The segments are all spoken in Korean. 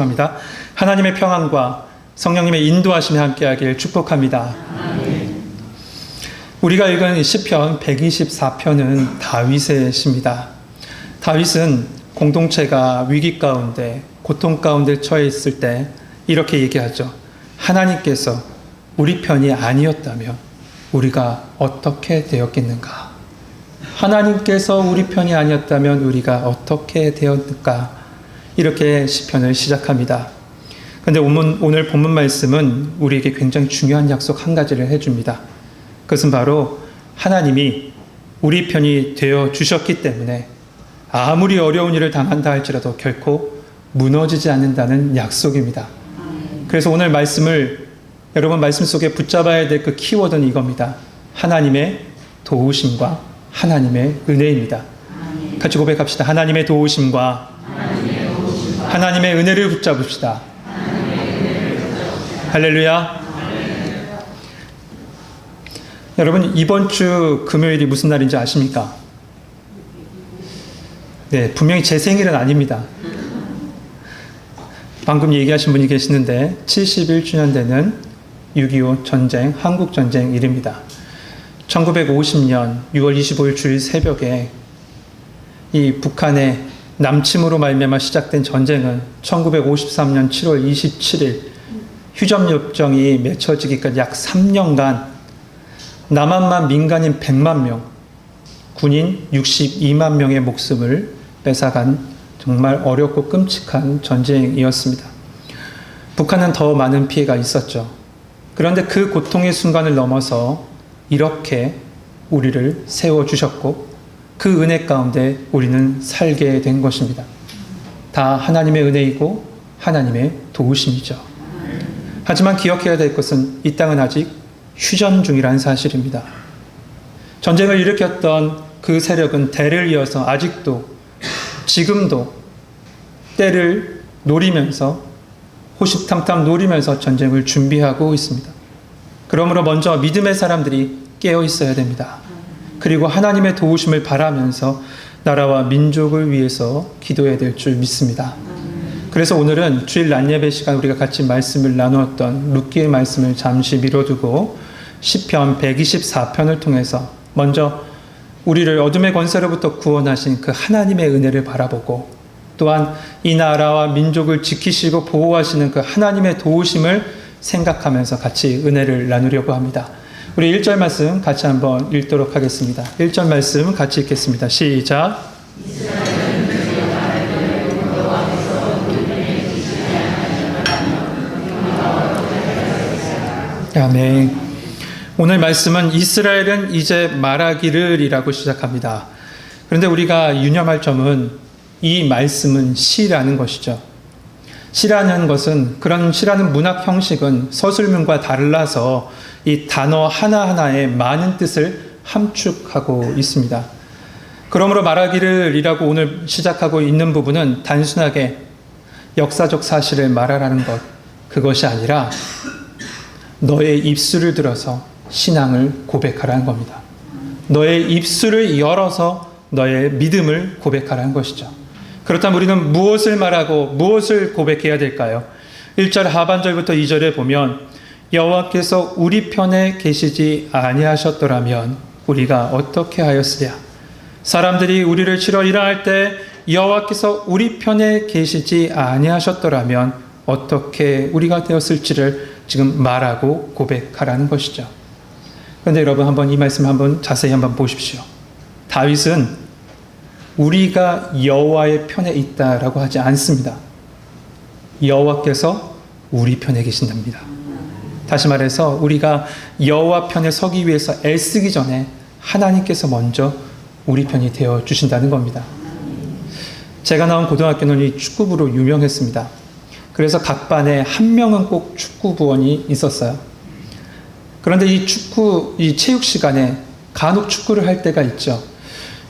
합니다. 하나님의 평안과 성령님의 인도하심이 함께하길 축복합니다. 우리가 읽은 시편 124편은 다윗의 시입니다. 다윗은 공동체가 위기 가운데 고통 가운데 처해 있을 때 이렇게 얘기하죠. 하나님께서 우리 편이 아니었다면 우리가 어떻게 되었겠는가? 하나님께서 우리 편이 아니었다면 우리가 어떻게 되었을까? 이렇게 시편을 시작합니다. 그런데 오늘 본문 말씀은 우리에게 굉장히 중요한 약속 한 가지를 해줍니다. 그것은 바로 하나님이 우리 편이 되어 주셨기 때문에 아무리 어려운 일을 당한다 할지라도 결코 무너지지 않는다는 약속입니다. 그래서 오늘 말씀을 여러분 말씀 속에 붙잡아야 될 그 키워드는 이겁니다. 하나님의 도우심과 하나님의 은혜입니다. 같이 고백합시다. 하나님의 도우심과 하나님의 은혜를 붙잡읍시다. 할렐루야. 여러분 이번 주 금요일이 무슨 날인지 아십니까? 네, 분명히 제 생일은 아닙니다. 방금 얘기하신 분이 계시는데 71주년 되는 6.25 전쟁, 한국전쟁일입니다. 1950년 6월 25일 주일 새벽에 이 북한의 남침으로 말미암아 시작된 전쟁은 1953년 7월 27일 휴전협정이 맺혀지기까지 약 3년간 남한만 민간인 100만 명, 군인 62만 명의 목숨을 뺏어간 정말 어렵고 끔찍한 전쟁이었습니다. 북한은 더 많은 피해가 있었죠. 그런데 그 고통의 순간을 넘어서 이렇게 우리를 세워주셨고 그 은혜 가운데 우리는 살게 된 것입니다. 다 하나님의 은혜이고 하나님의 도우심이죠. 하지만 기억해야 될 것은 이 땅은 아직 휴전 중이라는 사실입니다. 전쟁을 일으켰던 그 세력은 대를 이어서 아직도 지금도 때를 노리면서 호시탐탐 노리면서 전쟁을 준비하고 있습니다. 그러므로 먼저 믿음의 사람들이 깨어 있어야 됩니다. 그리고 하나님의 도우심을 바라면서 나라와 민족을 위해서 기도해야 될 줄 믿습니다. 그래서 오늘은 주일 낮예배 시간 우리가 같이 말씀을 나누었던 룻기의 말씀을 잠시 미뤄두고 시편 124편을 통해서 먼저 우리를 어둠의 권세로부터 구원하신 그 하나님의 은혜를 바라보고 또한 이 나라와 민족을 지키시고 보호하시는 그 하나님의 도우심을 생각하면서 같이 은혜를 나누려고 합니다. 우리 1절 말씀 같이 한번 읽도록 하겠습니다. 1절 말씀 같이 읽겠습니다. 시작. 아멘. 오늘 말씀은 이스라엘은 이제 말하기를 이라고 시작합니다. 그런데 우리가 유념할 점은 이 말씀은 시라는 것이죠. 시라는 것은 그런 시라는 문학 형식은 서술문과 달라서 이 단어 하나하나에 많은 뜻을 함축하고 있습니다. 그러므로 말하기를 이라고 오늘 시작하고 있는 부분은 단순하게 역사적 사실을 말하라는 것, 그것이 아니라 너의 입술을 들어서 신앙을 고백하라는 겁니다. 너의 입술을 열어서 너의 믿음을 고백하라는 것이죠. 그렇다면 우리는 무엇을 말하고 무엇을 고백해야 될까요? 1절 하반절부터 2절에 보면 여호와께서 우리 편에 계시지 아니하셨더라면 우리가 어떻게 하였으랴. 사람들이 우리를 치러 일어날 때 여호와께서 우리 편에 계시지 아니하셨더라면 어떻게 우리가 되었을지를 지금 말하고 고백하라는 것이죠. 그런데 여러분 한번 이 말씀 한번 자세히 한번 보십시오. 다윗은 우리가 여호와의 편에 있다라고 하지 않습니다. 여호와께서 우리 편에 계신답니다. 다시 말해서 우리가 여호와 편에 서기 위해서 애쓰기 전에 하나님께서 먼저 우리 편이 되어 주신다는 겁니다. 제가 나온 고등학교는 이 축구부로 유명했습니다. 그래서 각 반에 한 명은 꼭 축구부원이 있었어요. 그런데 이 체육 시간에 간혹 축구를 할 때가 있죠.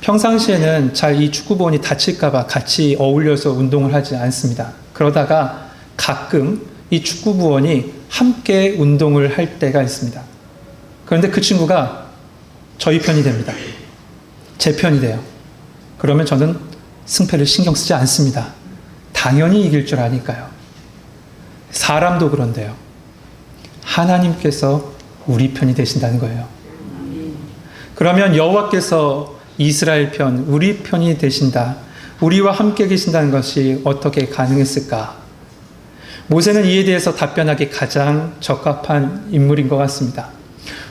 평상시에는 잘 이 축구부원이 다칠까봐 같이 어울려서 운동을 하지 않습니다. 그러다가 가끔 이 축구부원이 함께 운동을 할 때가 있습니다. 그런데 그 친구가 저희 편이 됩니다. 제 편이 돼요. 그러면 저는 승패를 신경 쓰지 않습니다. 당연히 이길 줄 아니까요. 사람도 그런데요. 하나님께서 우리 편이 되신다는 거예요. 그러면 여호와께서 이스라엘 편, 우리 편이 되신다. 우리와 함께 계신다는 것이 어떻게 가능했을까? 모세는 이에 대해서 답변하기 가장 적합한 인물인 것 같습니다.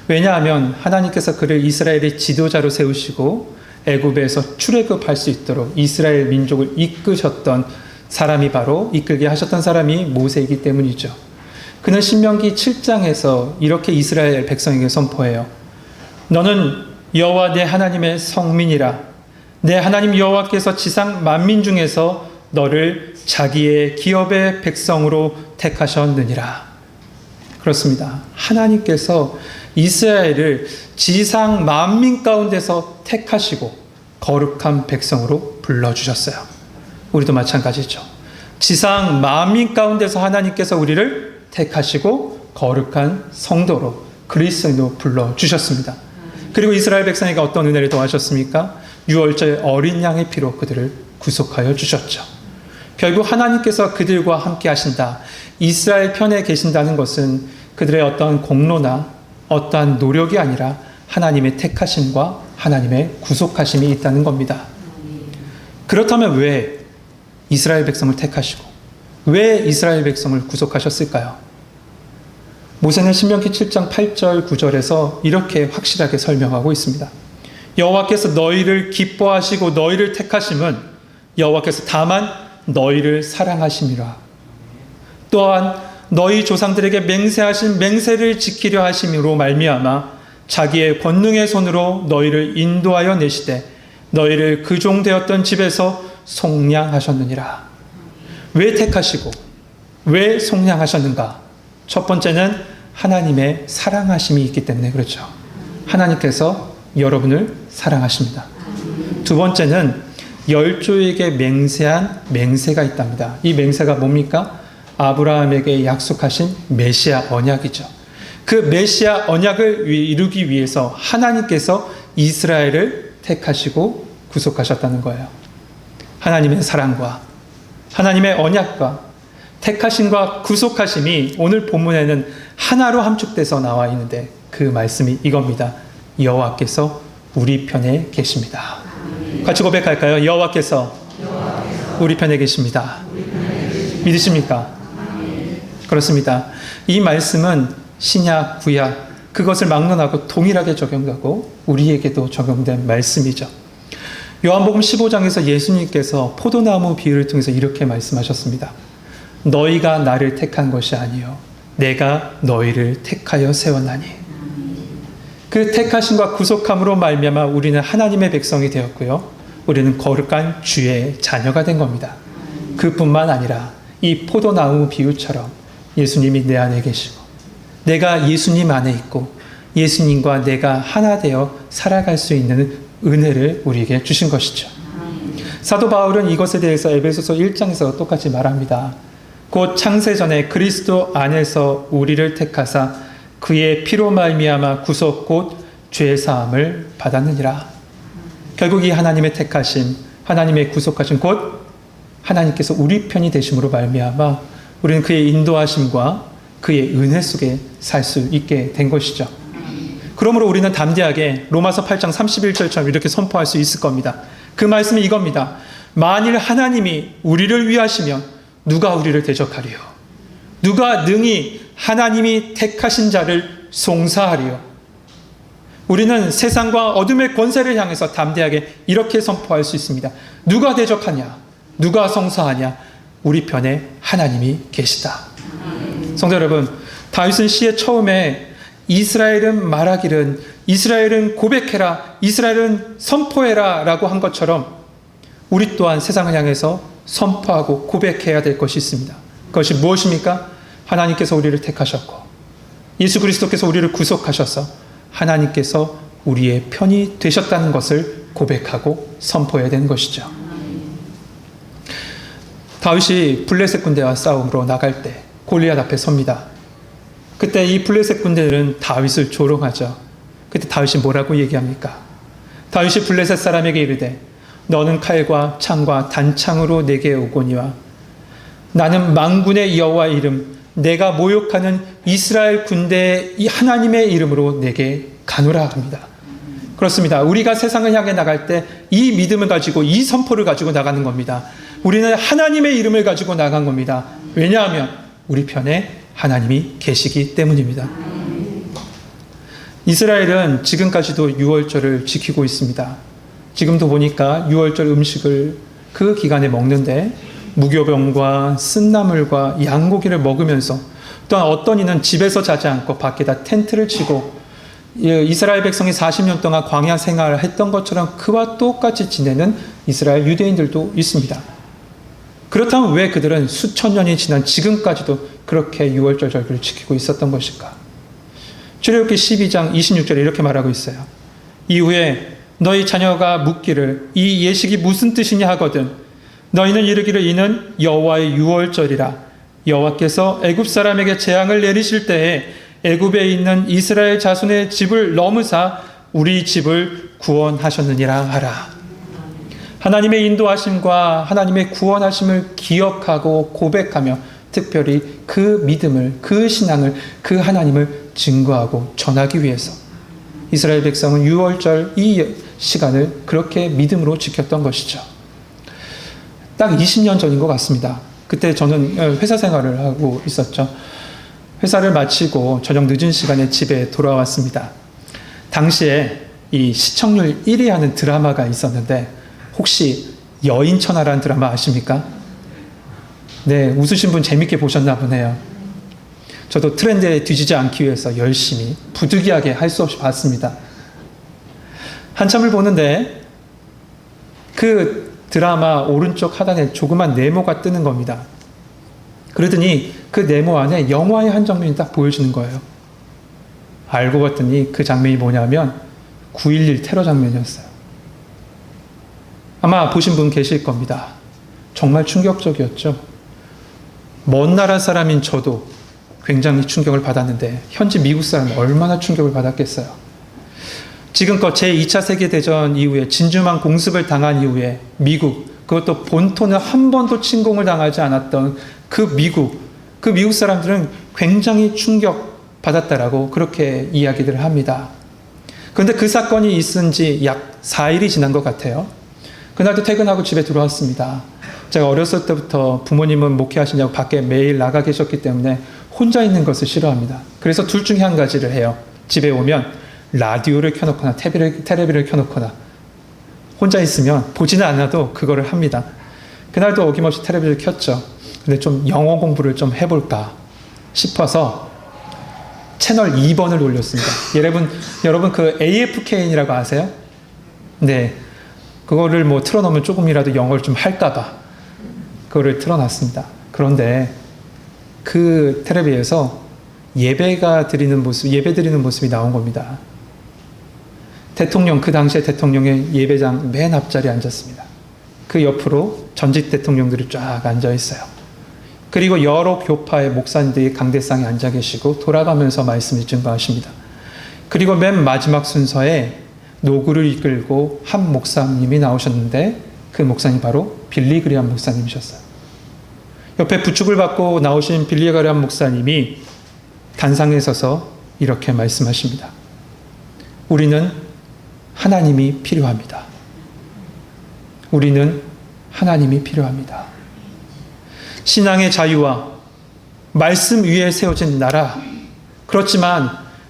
왜냐하면 하나님께서 그를 이스라엘의 지도자로 세우시고 애굽에서 출애굽할 수 있도록 이스라엘 민족을 이끄셨던 사람이 바로 이끌게 하셨던 사람이 모세이기 때문이죠. 그는 신명기 7장에서 이렇게 이스라엘 백성에게 선포해요. 너는 여호와 내 하나님의 성민이라. 내 하나님 여호와께서 지상 만민 중에서 너를 자기의 기업의 백성으로 택하셨느니라. 그렇습니다. 하나님께서 이스라엘을 지상 만민 가운데서 택하시고 거룩한 백성으로 불러주셨어요. 우리도 마찬가지죠. 지상 만민 가운데서 하나님께서 우리를 택하시고 거룩한 성도로 그리스도인으로 불러주셨습니다. 그리고 이스라엘 백성에게 어떤 은혜를 더하셨습니까? 유월절 어린 양의 피로 그들을 구속하여 주셨죠. 결국 하나님께서 그들과 함께 하신다. 이스라엘 편에 계신다는 것은 그들의 어떠한 공로나 어떠한 노력이 아니라 하나님의 택하심과 하나님의 구속하심이 있다는 겁니다. 그렇다면 왜 이스라엘 백성을 택하시고 왜 이스라엘 백성을 구속하셨을까요? 모세는 신명기 7장 8절 9절에서 이렇게 확실하게 설명하고 있습니다. 여호와께서 너희를 기뻐하시고 너희를 택하심은 여호와께서 다만 너희를 사랑하심이라. 또한 너희 조상들에게 맹세하신 맹세를 지키려 하심으로 말미암아 자기의 권능의 손으로 너희를 인도하여 내시되 너희를 그 종 되었던 집에서 속량하셨느니라. 왜 택하시고 왜 속량하셨는가? 첫 번째는 하나님의 사랑하심이 있기 때문에 그렇죠. 하나님께서 여러분을 사랑하십니다. 두 번째는 열조에게 맹세한 맹세가 있답니다. 이 맹세가 뭡니까? 아브라함에게 약속하신 메시아 언약이죠. 그 메시아 언약을 이루기 위해서 하나님께서 이스라엘을 택하시고 구속하셨다는 거예요. 하나님의 사랑과 하나님의 언약과 택하심과 구속하심이 오늘 본문에는 하나로 함축돼서 나와 있는데 그 말씀이 이겁니다. 여호와께서 우리 편에 계십니다. 같이 고백할까요? 여호와께서 우리 편에 계십니다. 믿으십니까? 그렇습니다. 이 말씀은 신약, 구약 그것을 막론하고 동일하게 적용하고 우리에게도 적용된 말씀이죠. 요한복음 15장에서 예수님께서 포도나무 비유를 통해서 이렇게 말씀하셨습니다. 너희가 나를 택한 것이 아니요 내가 너희를 택하여 세웠나니. 그 택하심과 구속함으로 말미암아 우리는 하나님의 백성이 되었고요. 우리는 거룩한 주의 자녀가 된 겁니다. 그뿐만 아니라 이 포도나무 비유처럼 예수님이 내 안에 계시고 내가 예수님 안에 있고 예수님과 내가 하나 되어 살아갈 수 있는 은혜를 우리에게 주신 것이죠. 사도 바울은 이것에 대해서 에베소서 1장에서 똑같이 말합니다. 곧 창세전에 그리스도 안에서 우리를 택하사 그의 피로 말미암아 구속 곧 죄 사함을 받았느니라. 결국 이 하나님의 택하심, 하나님의 구속하심 곧 하나님께서 우리 편이 되심으로 말미암아 우리는 그의 인도하심과 그의 은혜 속에 살 수 있게 된 것이죠. 그러므로 우리는 담대하게 로마서 8장 31절처럼 이렇게 선포할 수 있을 겁니다. 그 말씀이 이겁니다. 만일 하나님이 우리를 위하시면 누가 우리를 대적하리요? 누가 능히 하나님이 택하신 자를 송사하리요? 우리는 세상과 어둠의 권세를 향해서 담대하게 이렇게 선포할 수 있습니다. 누가 대적하냐? 누가 송사하냐? 우리 편에 하나님이 계시다. 성도 여러분, 다윗은 시의 처음에 이스라엘은 말하기를 이스라엘은 고백해라, 이스라엘은 선포해라 라고 한 것처럼 우리 또한 세상을 향해서 선포하고 고백해야 될 것이 있습니다. 그것이 무엇입니까? 하나님께서 우리를 택하셨고 예수 그리스도께서 우리를 구속하셔서 하나님께서 우리의 편이 되셨다는 것을 고백하고 선포해야 되는 것이죠. 다윗이 블레셋 군대와 싸움으로 나갈 때 골리앗 앞에 섭니다. 그때 이 블레셋 군대들은 다윗을 조롱하죠. 그때 다윗이 뭐라고 얘기합니까? 다윗이 블레셋 사람에게 이르되 너는 칼과 창과 단창으로 내게 오거니와 나는 만군의 여호와 이름 내가 모욕하는 이스라엘 군대의 이 하나님의 이름으로 내게 가노라 합니다. 그렇습니다. 우리가 세상을 향해 나갈 때 이 믿음을 가지고 이 선포를 가지고 나가는 겁니다. 우리는 하나님의 이름을 가지고 나간 겁니다. 왜냐하면 우리 편에 하나님이 계시기 때문입니다. 이스라엘은 지금까지도 유월절을 지키고 있습니다. 지금도 보니까 유월절 음식을 그 기간에 먹는데 무교병과 쓴나물과 양고기를 먹으면서 또한 어떤 이는 집에서 자지 않고 밖에다 텐트를 치고 이스라엘 백성이 40년 동안 광야 생활을 했던 것처럼 그와 똑같이 지내는 이스라엘 유대인들도 있습니다. 그렇다면 왜 그들은 수천 년이 지난 지금까지도 그렇게 유월절 절기를 지키고 있었던 것일까? 출애굽기 12장 26절에 이렇게 말하고 있어요. 이후에 너희 자녀가 묻기를 이 예식이 무슨 뜻이냐 하거든 너희는 이르기를 이는 여호와의 유월절이라 여호와께서 애굽 사람에게 재앙을 내리실 때에 애굽에 있는 이스라엘 자손의 집을 넘으사 우리 집을 구원하셨느니라 하라. 하나님의 인도하심과 하나님의 구원하심을 기억하고 고백하며 특별히 그 믿음을, 그 신앙을, 그 하나님을 증거하고 전하기 위해서 이스라엘 백성은 유월절 이 시간을 그렇게 믿음으로 지켰던 것이죠. 딱 20년 전인 것 같습니다. 그때 저는 회사 생활을 하고 있었죠. 회사를 마치고 저녁 늦은 시간에 집에 돌아왔습니다. 당시에 이 시청률 1위 하는 드라마가 있었는데 혹시 여인천하라는 드라마 아십니까? 네, 웃으신 분 재밌게 보셨나 보네요. 저도 트렌드에 뒤지지 않기 위해서 열심히 부득이하게 할 수 없이 봤습니다. 한참을 보는데 그 드라마 오른쪽 하단에 조그만 네모가 뜨는 겁니다. 그러더니 그 네모 안에 영화의 한 장면이 딱 보여지는 거예요. 알고 봤더니 그 장면이 뭐냐면 9.11 테러 장면이었어요. 아마 보신 분 계실 겁니다. 정말 충격적이었죠. 먼 나라 사람인 저도 굉장히 충격을 받았는데 현지 미국 사람은 얼마나 충격을 받았겠어요. 지금껏 제2차 세계대전 이후에 진주만 공습을 당한 이후에 미국, 그것도 본토는 한 번도 침공을 당하지 않았던 그 미국 사람들은 굉장히 충격받았다라고 그렇게 이야기들을 합니다. 그런데 그 사건이 있은 지 약 4일이 지난 것 같아요. 그날도 퇴근하고 집에 들어왔습니다. 제가 어렸을 때부터 부모님은 목회하시냐고 밖에 매일 나가 계셨기 때문에 혼자 있는 것을 싫어합니다. 그래서 둘 중에 한 가지를 해요. 집에 오면 라디오를 켜놓거나 테레비를 켜놓거나 혼자 있으면 보지는 않아도 그거를 합니다. 그날도 어김없이 테레비를 켰죠. 근데 좀 영어 공부를 좀 해볼까 싶어서 채널 2번을 올렸습니다. 여러분 그 AFKN이라고 아세요? 네. 그거를 뭐 틀어놓으면 조금이라도 영어를 좀 할까봐 그거를 틀어놨습니다. 그런데 그 텔레비에서 예배 드리는 모습이 나온 겁니다. 그 당시에 대통령의 예배장 맨 앞자리에 앉았습니다. 그 옆으로 전직 대통령들이 쫙 앉아 있어요. 그리고 여러 교파의 목사님들이 강대상에 앉아 계시고 돌아가면서 말씀을 증거하십니다. 그리고 맨 마지막 순서에 노구를 이끌고 한 목사님이 나오셨는데 그 목사님이 바로 빌리 그리함 목사님이셨어요. 옆에 부축을 받고 나오신 빌리 그리함 목사님이 단상에 서서 이렇게 말씀하십니다. 우리는 하나님이 필요합니다. 우리는 하나님이 필요합니다. 신앙의 자유와 말씀 위에 세워진 나라, 그렇지만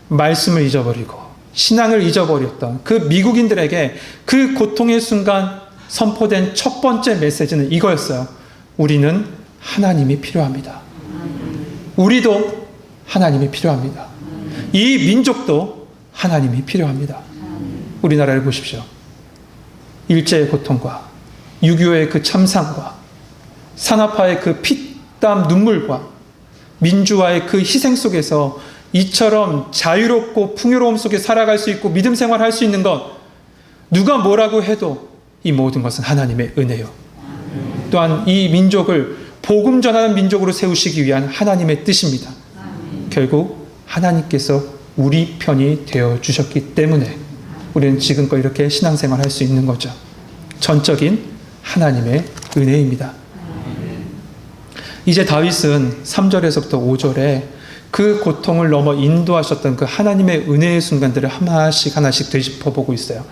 말씀을 잊어버리고 신앙을 잊어버렸던 그 미국인들에게 그 고통의 순간 선포된 첫 번째 메시지는 이거였어요. 우리는 하나님이 필요합니다. 우리도 하나님이 필요합니다. 이 민족도 하나님이 필요합니다. 우리나라를 보십시오. 일제의 고통과 6.25의 그 참상과 산업화의 그 피땀 눈물과 민주화의 그 희생 속에서 이처럼 자유롭고 풍요로움 속에 살아갈 수 있고 믿음 생활할 수 있는 것, 누가 뭐라고 해도 이 모든 것은 하나님의 은혜요. 또한 이 민족을 복음 전하는 민족으로 세우시기 위한 하나님의 뜻입니다. 결국 하나님께서 우리 편이 되어 주셨기 때문에 우리는 지금껏 이렇게 신앙생활 할 수 있는 거죠. 전적인 하나님의 은혜입니다. 이제 다윗은 3절에서부터 5절에 그 고통을 넘어 인도하셨던 그 하나님의 은혜의 순간들을 하나씩 하나씩 되짚어보고 있어요.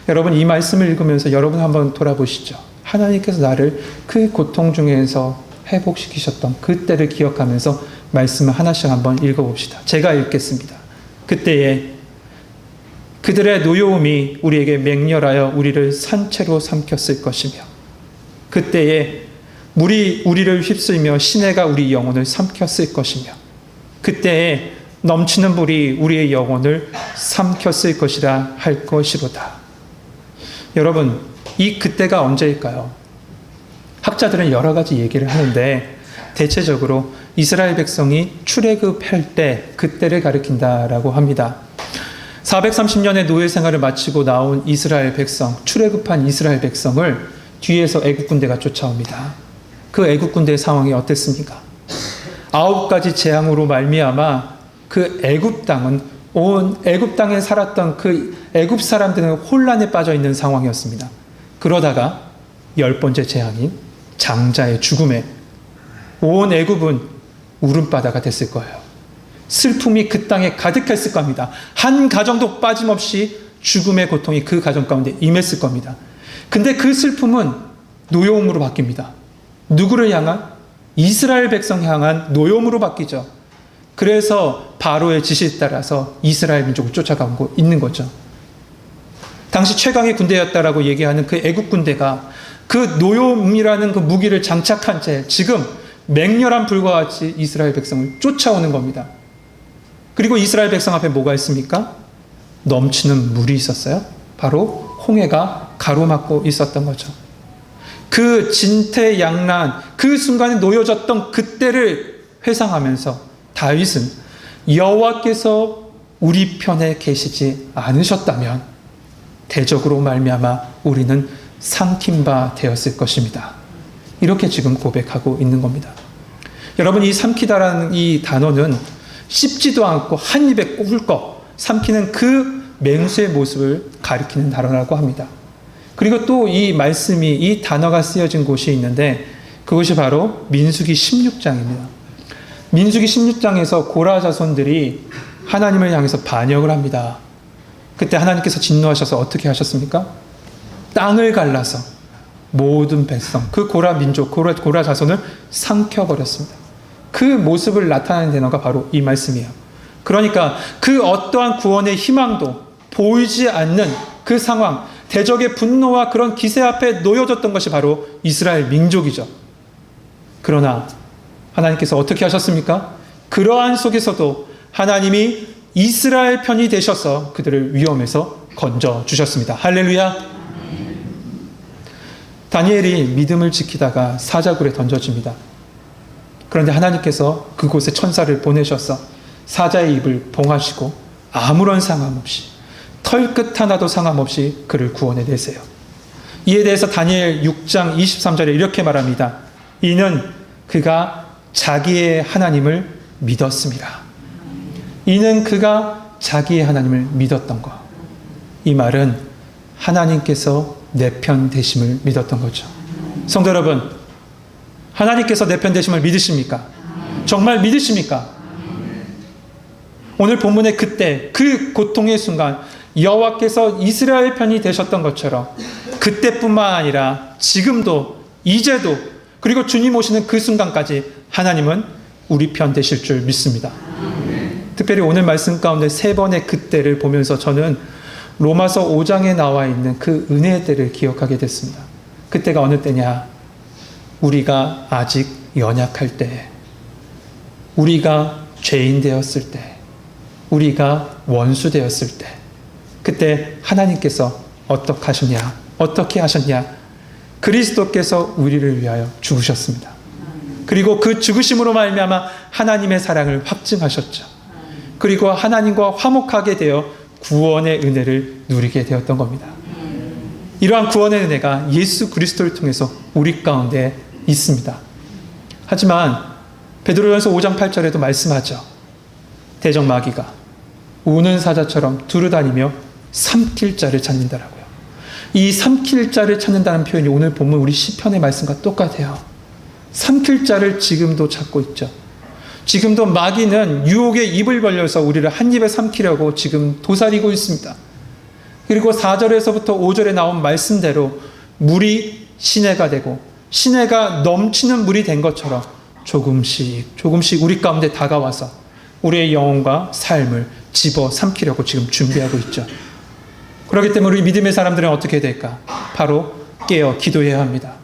여러분, 이 말씀을 읽으면서 여러분 한번 돌아보시죠. 하나님께서 나를 그 고통 중에서 회복시키셨던 그때를 기억하면서 말씀을 하나씩 한번 읽어봅시다. 제가 읽겠습니다. 그때에 그들의 노여움이 우리에게 맹렬하여 우리를 산채로 삼켰을 것이며, 그때에 물이 우리를 휩쓸며 시내가 우리 영혼을 삼켰을 것이며, 그때에 넘치는 물이 우리의 영혼을 삼켰을 것이라 할 것이로다. 여러분, 이 그때가 언제일까요? 학자들은 여러 가지 얘기를 하는데 대체적으로 이스라엘 백성이 출애굽할 때 그때를 가리킨다라고 합니다. 430년의 노예 생활을 마치고 나온 이스라엘 백성, 출애굽한 이스라엘 백성을 뒤에서 애국 군대가 쫓아옵니다. 그 애국 군대의 상황이 어땠습니까? 9가지 재앙으로 말미암아 그 애굽 땅은, 온 애굽 땅에 살았던 그 애굽 사람들은 혼란에 빠져 있는 상황이었습니다. 그러다가 10번째 재앙인 장자의 죽음에 온 애굽은 울음바다가 됐을 거예요. 슬픔이 그 땅에 가득했을 겁니다. 한 가정도 빠짐없이 죽음의 고통이 그 가정 가운데 임했을 겁니다. 근데 그 슬픔은 노여움으로 바뀝니다. 누구를 향한? 이스라엘 백성 향한 노여움으로 바뀌죠. 그래서 바로의 지시에 따라서 이스라엘 민족을 쫓아가고 있는 거죠. 당시 최강의 군대였다라고 얘기하는 그 애국 군대가 그 노여움이라는 그 무기를 장착한 채 지금 맹렬한 불과 같이 이스라엘 백성을 쫓아오는 겁니다. 그리고 이스라엘 백성 앞에 뭐가 있습니까? 넘치는 물이 있었어요. 바로 홍해가 가로막고 있었던 거죠. 그 진퇴양난, 그 순간에 놓여졌던 그때를 회상하면서 다윗은 여호와께서 우리 편에 계시지 않으셨다면 대적으로 말미암아 우리는 삼킨 바 되었을 것입니다. 이렇게 지금 고백하고 있는 겁니다. 여러분, 이 삼키다라는 이 단어는 씹지도 않고 한 입에 꿀꺽 삼키는 그 맹수의 모습을 가리키는 단어라고 합니다. 그리고 또 이 말씀이, 이 단어가 쓰여진 곳이 있는데 그것이 바로 민수기 16장입니다. 민수기 16장에서 고라 자손들이 하나님을 향해서 반역을 합니다. 그때 하나님께서 진노하셔서 어떻게 하셨습니까? 땅을 갈라서 모든 백성, 그 고라 민족, 고라 자손을 삼켜버렸습니다. 그 모습을 나타내는 단어가 바로 이 말씀이에요. 그러니까 그 어떠한 구원의 희망도 보이지 않는 그 상황, 대적의 분노와 그런 기세 앞에 놓여졌던 것이 바로 이스라엘 민족이죠. 그러나 하나님께서 어떻게 하셨습니까? 그러한 속에서도 하나님이 이스라엘 편이 되셔서 그들을 위험에서 건져주셨습니다. 할렐루야! 다니엘이 믿음을 지키다가 사자굴에 던져집니다. 그런데 하나님께서 그곳에 천사를 보내셔서 사자의 입을 봉하시고 아무런 상함 없이, 털끝 하나도 상함 없이 그를 구원해 내세요. 이에 대해서 다니엘 6장 23절에 이렇게 말합니다. 이는 그가 자기의 하나님을 믿었습니다. 이는 그가 자기의 하나님을 믿었던 것. 이 말은 하나님께서 내 편 되심을 믿었던 거죠. 성도 여러분, 하나님께서 내 편 되심을 믿으십니까? 정말 믿으십니까? 오늘 본문의 그때, 그 고통의 순간 여호와께서 이스라엘 편이 되셨던 것처럼 그때뿐만 아니라 지금도, 이제도, 그리고 주님 오시는 그 순간까지 하나님은 우리 편 되실 줄 믿습니다. 특별히 오늘 말씀 가운데 3번의 그때를 보면서 저는 로마서 5장에 나와 있는 그 은혜의 때를 기억하게 됐습니다. 그때가 어느 때냐? 우리가 아직 연약할 때, 우리가 죄인 되었을 때, 우리가 원수 되었을 때, 그때 하나님께서 어떻게 하셨냐? 그리스도께서 우리를 위하여 죽으셨습니다. 그리고 그 죽으심으로 말미암아 하나님의 사랑을 확증하셨죠. 그리고 하나님과 화목하게 되어 구원의 은혜를 누리게 되었던 겁니다. 이러한 구원의 은혜가 예수 그리스도를 통해서 우리 가운데 있습니다. 하지만 베드로전서 5장 8절에도 말씀하죠. 대적 마귀가 우는 사자처럼 두루다니며 삼킬 자를 찾는다라고요. 이 삼킬 자를 찾는다는 표현이 오늘 본문 우리 시편의 말씀과 똑같아요. 삼킬 자를 지금도 찾고 있죠. 지금도 마귀는 유혹에 입을 벌려서 우리를 한 입에 삼키려고 지금 도사리고 있습니다. 그리고 4절에서부터 5절에 나온 말씀대로 물이 시내가 되고 시내가 넘치는 물이 된 것처럼 조금씩 우리 가운데 다가와서 우리의 영혼과 삶을 집어 삼키려고 지금 준비하고 있죠. 그렇기 때문에 우리 믿음의 사람들은 어떻게 될까? 바로 깨어 기도해야 합니다.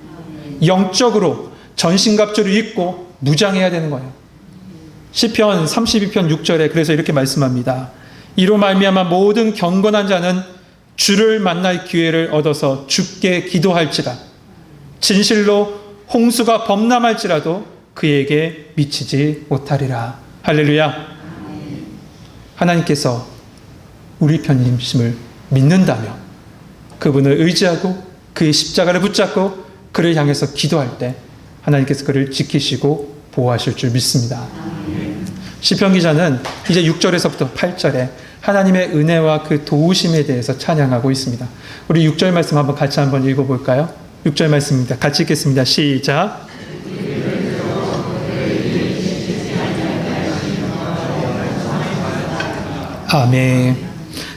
영적으로 전신갑주를 입고 무장해야 되는 거예요. 시편 32편 6절에 그래서 이렇게 말씀합니다. 이로 말미암아 모든 경건한 자는 주를 만날 기회를 얻어서 주께 기도할지라. 진실로 홍수가 범람할지라도 그에게 미치지 못하리라. 할렐루야. 하나님께서 우리 편이심을 믿는다며 그분을 의지하고 그의 십자가를 붙잡고 그를 향해서 기도할 때 하나님께서 그를 지키시고 보호하실 줄 믿습니다. 시편 기자는 이제 6절에서부터 8절에 하나님의 은혜와 그 도우심에 대해서 찬양하고 있습니다. 우리 6절 말씀 한번 같이 한번 읽어볼까요? 6절 말씀입니다. 같이 읽겠습니다. 시작. 아멘.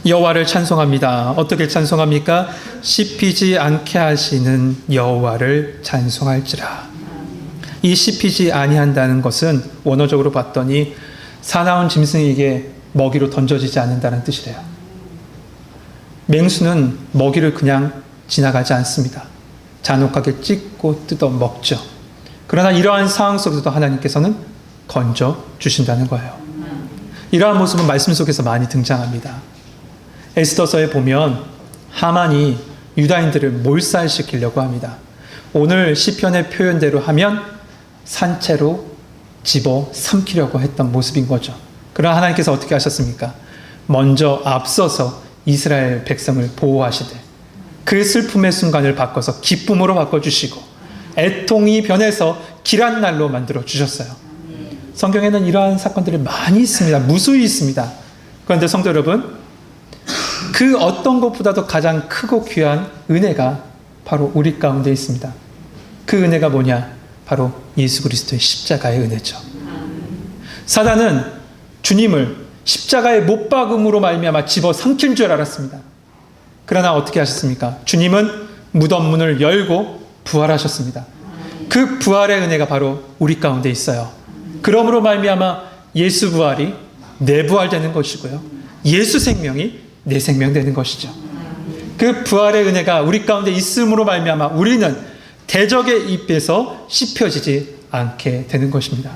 여호와를 찬송합니다. 어떻게 찬송합니까? 씹히지 않게 하시는 여호와를 찬송할지라. 이 씹히지 아니한다는 것은 원어적으로 봤더니 사나운 짐승에게 먹이로 던져지지 않는다는 뜻이래요. 맹수는 먹이를 그냥 지나가지 않습니다. 잔혹하게 찢고 뜯어 먹죠. 그러나 이러한 상황 속에서도 하나님께서는 건져 주신다는 거예요. 이러한 모습은 말씀 속에서 많이 등장합니다. 에스더서에 보면 하만이 유다인들을 몰살시키려고 합니다. 오늘 시편의 표현대로 하면 산채로 집어 삼키려고 했던 모습인 거죠. 그러나 하나님께서 어떻게 하셨습니까? 먼저 앞서서 이스라엘 백성을 보호하시되 그 슬픔의 순간을 바꿔서 기쁨으로 바꿔주시고 애통이 변해서 길한 날로 만들어 주셨어요. 성경에는 이러한 사건들이 많이 있습니다. 무수히 있습니다. 그런데 성도 여러분, 그 어떤 것보다도 가장 크고 귀한 은혜가 바로 우리 가운데 있습니다. 그 은혜가 뭐냐? 바로 예수 그리스도의 십자가의 은혜죠. 사단은 주님을 십자가의 못 박음으로 말미암아 집어 삼킬 줄 알았습니다. 그러나 어떻게 하셨습니까? 주님은 무덤 문을 열고 부활하셨습니다. 그 부활의 은혜가 바로 우리 가운데 있어요. 그러므로 말미암아 예수 부활이 내 부활 되는 것이고요. 예수 생명이 내 생명 되는 것이죠. 그 부활의 은혜가 우리 가운데 있음으로 말미암아 우리는 대적의 입에서 씹혀지지 않게 되는 것입니다.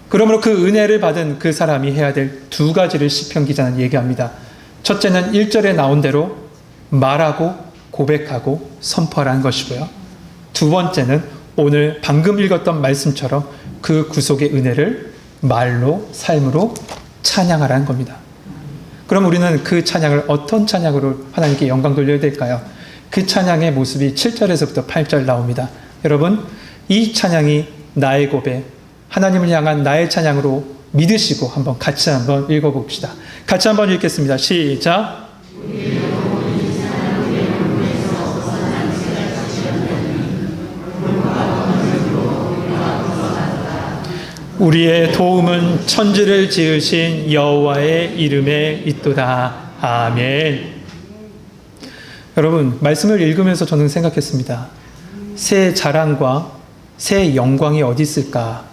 그러므로 그 은혜를 받은 그 사람이 해야 될 두 가지를 시편 기자는 얘기합니다. 첫째는 1절에 나온 대로 말하고 고백하고 선포하라는 것이고요. 두 번째는 오늘 방금 읽었던 말씀처럼 그 구속의 은혜를 말로 삶으로 찬양하라는 겁니다. 그럼 우리는 그 찬양을 어떤 찬양으로 하나님께 영광 돌려야 될까요? 그 찬양의 모습이 7절에서부터 8절 나옵니다. 여러분, 이 찬양이 나의 고백, 하나님을 향한 나의 찬양으로 믿으시고 같이 한번 읽어봅시다. 같이 한번 읽겠습니다. 시작. 우리의 도움은 천지를 지으신 여호와의 이름에 있도다. 아멘. 여러분, 말씀을 읽으면서 저는 생각했습니다. 새 자랑과 새 영광이 어디 있을까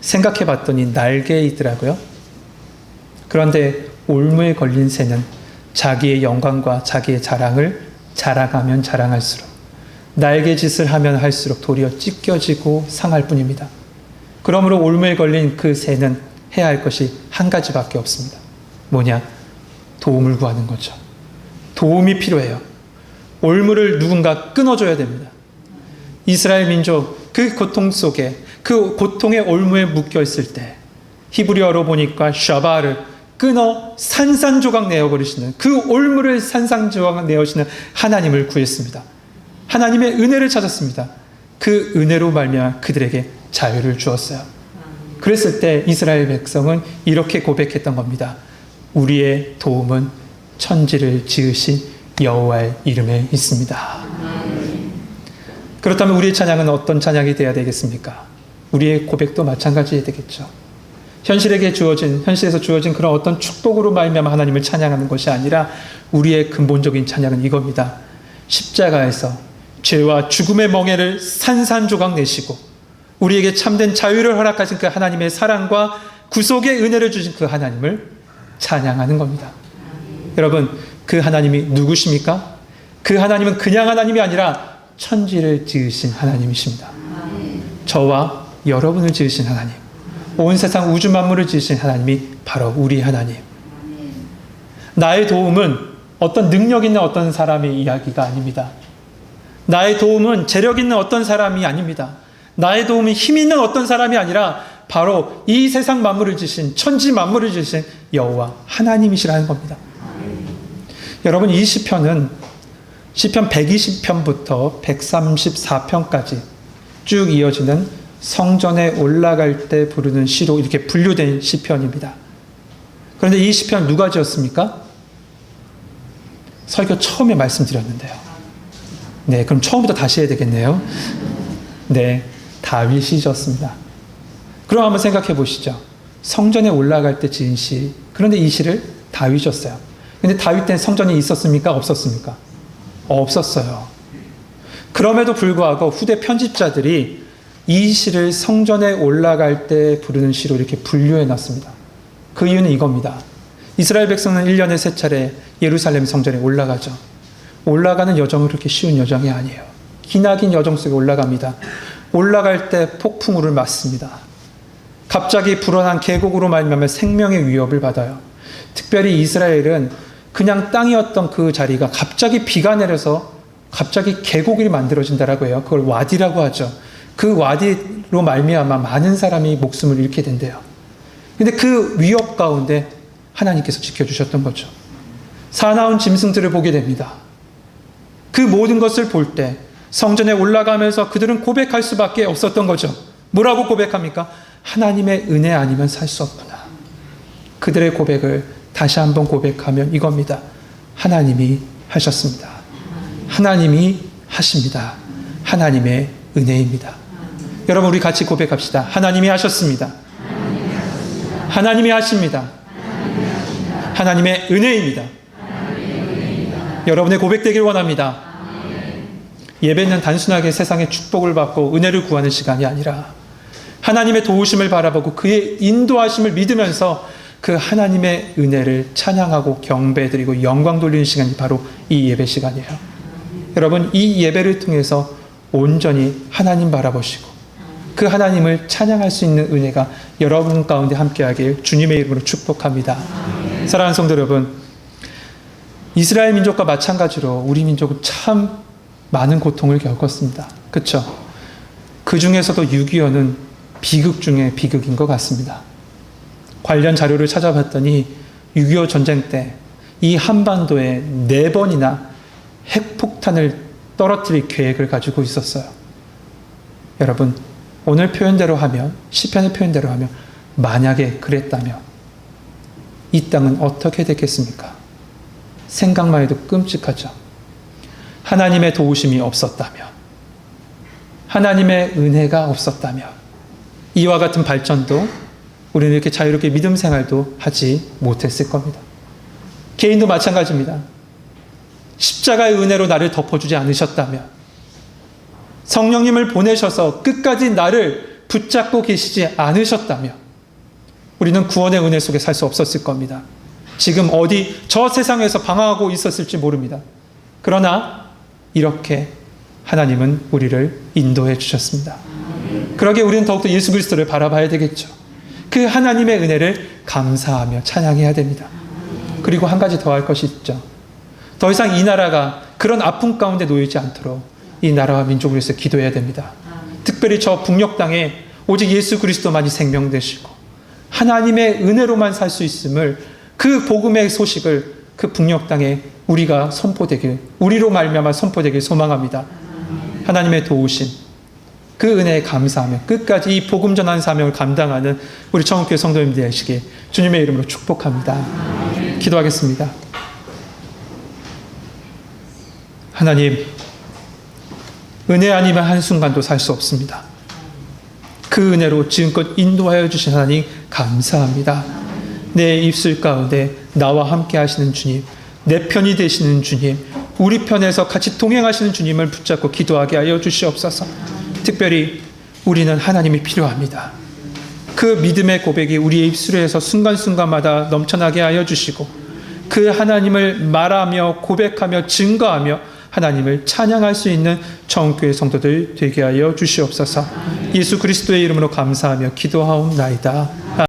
생각해 봤더니 날개에 있더라고요. 그런데 올무에 걸린 새는 자기의 영광과 자기의 자랑을 자랑하면 자랑할수록 날개짓을 하면 할수록 도리어 찢겨지고 상할 뿐입니다. 그러므로 올무에 걸린 그 새는 해야 할 것이 한 가지밖에 없습니다. 뭐냐? 도움을 구하는 거죠. 도움이 필요해요. 올무를 누군가 끊어줘야 됩니다. 이스라엘 민족 그 고통 속에 그 고통의 올무에 묶여 있을 때 히브리어로 보니까 샤바를 끊어 산산조각 내어버리시는 그 올무를 산산조각 내어시는 하나님을 구했습니다. 하나님의 은혜를 찾았습니다. 그 은혜로 말미암아 그들에게 자유를 주었어요. 그랬을 때 이스라엘 백성은 이렇게 고백했던 겁니다. 우리의 도움은 천지를 지으신 여호와의 이름에 있습니다. 그렇다면 우리의 찬양은 어떤 찬양이 되어야 되겠습니까? 우리의 고백도 마찬가지해야 되겠죠. 현실에서 주어진 그런 어떤 축복으로 말미암아 하나님을 찬양하는 것이 아니라 우리의 근본적인 찬양은 이겁니다. 십자가에서 죄와 죽음의 멍에를 산산조각 내시고 우리에게 참된 자유를 허락하신 그 하나님의 사랑과 구속의 은혜를 주신 그 하나님을 찬양하는 겁니다. 여러분, 그 하나님이 누구십니까? 그 하나님은 그냥 하나님이 아니라 천지를 지으신 하나님이십니다. 저와 여러분을 지으신 하나님, 온 세상 우주 만물을 지으신 하나님이 바로 우리 하나님. 나의 도움은 어떤 능력 있는 어떤 사람의 이야기가 아닙니다. 나의 도움은 재력 있는 어떤 사람이 아닙니다. 나의 도움은 힘 있는 어떤 사람이 아니라 바로 이 세상 만물을 지으신, 천지 만물을 지으신 여호와 하나님이시라는 겁니다. 여러분, 이 시편은 시편 120편부터 134편까지 쭉 이어지는 성전에 올라갈 때 부르는 시로 이렇게 분류된 시편입니다. 그런데 이 시편 누가 지었습니까? 설교 처음에 말씀드렸는데요. 네, 그럼 처음부터 다시 해야 되겠네요. 네, 다윗이 지었습니다. 그럼 한번 생각해 보시죠. 성전에 올라갈 때 지은 시, 그런데 이 시를 다윗이 지었어요. 근데 다윗 때는 성전이 있었습니까? 없었습니까? 없었어요. 그럼에도 불구하고 후대 편집자들이 이 시를 성전에 올라갈 때 부르는 시로 이렇게 분류해 놨습니다. 그 이유는 이겁니다. 이스라엘 백성은 1년에 3차례 예루살렘 성전에 올라가죠. 올라가는 여정은 그렇게 쉬운 여정이 아니에요. 기나긴 여정 속에 올라갑니다. 올라갈 때 폭풍우를 맞습니다. 갑자기 불어난 계곡으로 말미암아 생명의 위협을 받아요. 특별히 이스라엘은 그냥 땅이었던 그 자리가 갑자기 비가 내려서 갑자기 계곡이 만들어진다라고 해요. 그걸 와디라고 하죠. 그 와디로 말미암아 많은 사람이 목숨을 잃게 된대요. 근데 그 위협 가운데 하나님께서 지켜주셨던 거죠. 사나운 짐승들을 보게 됩니다. 그 모든 것을 볼 때 성전에 올라가면서 그들은 고백할 수밖에 없었던 거죠. 뭐라고 고백합니까? 하나님의 은혜 아니면 살 수 없구나. 그들의 고백을 다시 한번 고백하면 이겁니다. 하나님이 하셨습니다. 하나님이 하십니다. 하나님의 은혜입니다. 여러분, 우리 같이 고백합시다. 하나님이 하셨습니다. 하나님이 하십니다. 하나님의 은혜입니다. 여러분의 고백되길 원합니다. 예배는 단순하게 세상의 축복을 받고 은혜를 구하는 시간이 아니라 하나님의 도우심을 바라보고 그의 인도하심을 믿으면서 그 하나님의 은혜를 찬양하고 경배드리고 영광 돌리는 시간이 바로 이 예배 시간이에요. 여러분, 이 예배를 통해서 온전히 하나님 바라보시고 그 하나님을 찬양할 수 있는 은혜가 여러분 가운데 함께하길 주님의 이름으로 축복합니다. 사랑하는 성도 여러분, 이스라엘 민족과 마찬가지로 우리 민족은 참 많은 고통을 겪었습니다. 그렇죠? 그 중에서도 6.25는 비극 중에 비극인 것 같습니다. 관련 자료를 찾아봤더니 6.25 전쟁 때 이 한반도에 4번이나 핵폭탄을 떨어뜨릴 계획을 가지고 있었어요. 여러분, 오늘 표현대로 하면, 시편의 표현대로 하면 만약에 그랬다면 이 땅은 어떻게 됐겠습니까? 생각만 해도 끔찍하죠. 하나님의 도우심이 없었다면, 하나님의 은혜가 없었다면 이와 같은 발전도 우리는 이렇게 자유롭게 믿음 생활도 하지 못했을 겁니다. 개인도 마찬가지입니다. 십자가의 은혜로 나를 덮어주지 않으셨다면, 성령님을 보내셔서 끝까지 나를 붙잡고 계시지 않으셨다면 우리는 구원의 은혜 속에 살 수 없었을 겁니다. 지금 어디 저 세상에서 방황하고 있었을지 모릅니다. 그러나 이렇게 하나님은 우리를 인도해 주셨습니다. 그러기에 우리는 더욱더 예수 그리스도를 바라봐야 되겠죠. 그 하나님의 은혜를 감사하며 찬양해야 됩니다. 그리고 한 가지 더 할 것이 있죠. 더 이상 이 나라가 그런 아픔 가운데 놓이지 않도록 이 나라와 민족을 위해서 기도해야 됩니다. 특별히 저 북녘 땅에 오직 예수 그리스도만이 생명 되시고 하나님의 은혜로만 살 수 있음을, 그 복음의 소식을 그 북녘 땅에 우리가 선포되길, 우리로 말미암아 선포되길 소망합니다. 하나님의 도우심, 그 은혜에 감사하며 끝까지 이 복음 전하는 사명을 감당하는 우리 청국교회 성도님들 되시길 주님의 이름으로 축복합니다. 기도하겠습니다. 하나님, 은혜 아니면 한순간도 살 수 없습니다. 그 은혜로 지금껏 인도하여 주신 하나님 감사합니다. 내 입술 가운데 나와 함께 하시는 주님, 내 편이 되시는 주님, 우리 편에서 같이 동행하시는 주님을 붙잡고 기도하게 하여 주시옵소서. 특별히 우리는 하나님이 필요합니다. 그 믿음의 고백이 우리의 입술에서 순간순간마다 넘쳐나게 하여 주시고 그 하나님을 말하며 고백하며 증거하며 하나님을 찬양할 수 있는 정교회 성도들 되게 하여 주시옵소서. 예수 그리스도의 이름으로 감사하며 기도하옵나이다.